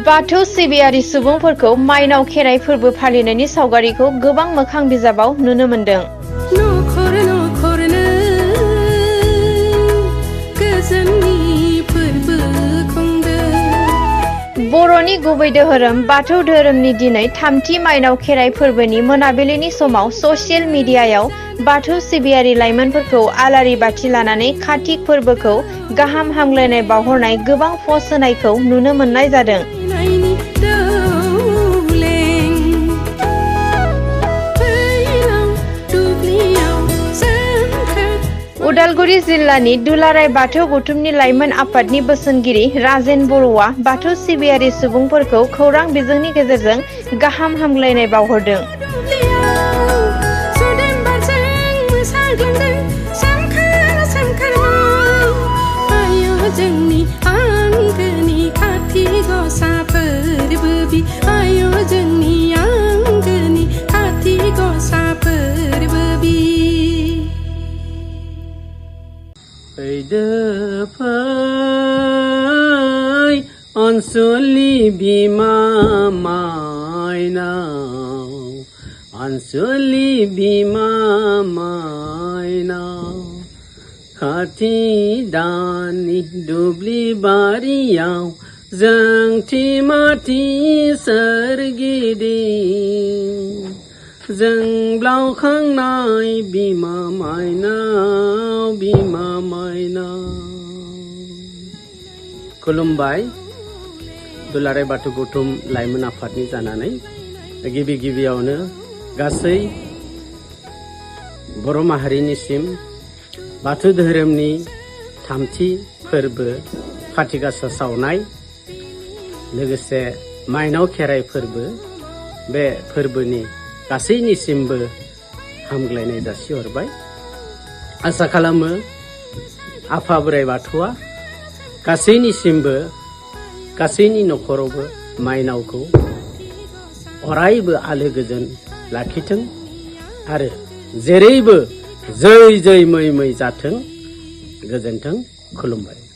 बाथौ सिबियारि सुबुंफोरखौ माइनाव खेराइ फोरबो फालिनायनि सावगारिखौ गोबां मोखां बिजाबाव नुनो मोनदों। बर'नि गुबै धोरोम बाथौ धोरोमनि दिनै थामथि माइनाव खेराइ फोरबोनि मोनाबिलिनि समाव ससियेल मिडियायाव बाथौ सिबियारि लाइमोनफोरखौ आलारि बाथि लानानै कार्तिक फोरबोखौ गाहाम हामलायनाय बावहरनाय गोबां पस्ट होनायखौ नुनो मोननाय जादों। उदालगुरि जिल्लानि दुलाराय बाथौ गौथुमनि लाइमोन आफादनि बोसोनगिरि राजेन बर'आ बाथौ सिबियारि सुबुंफोरखौ खौरां बिजोंनि गेजेरजों गाहाम हामलायनाय बावहरदों। अनसुलि बिमा माइनाव, अनसुलि बिमा माइनाव, खाथि दाननि दुब्लि बारियाव जोंथि माथि सोरगिदिं जोंब्लावखांनाय बिमा माइनाव, बिमा माइनाव। खुलुमबाय। दुलाराय बाथौ गौथुम लाइमोन आफादनि जानानै गिबि गिबियावनो गासै बर' माहारिनिसिम बाथौ धोरोमनि थामथि फोरबो खाथि गासा सावनाय लोगोसे माइनाव खेराइ फोरबो बे फोरबोनि गासैनिसिमबो हामग्लायनाय जासिहरबाय। आसा खालामो आफा बोराइ बाथौआ गासैनिसिमबो गासैनि न'खरावबो माइनावखौ अरायबो आलो गोजोन लाखिथों आरो जेरैबो जै जै मै मै जाथों। गोजोन्थों। खुलुमबाय।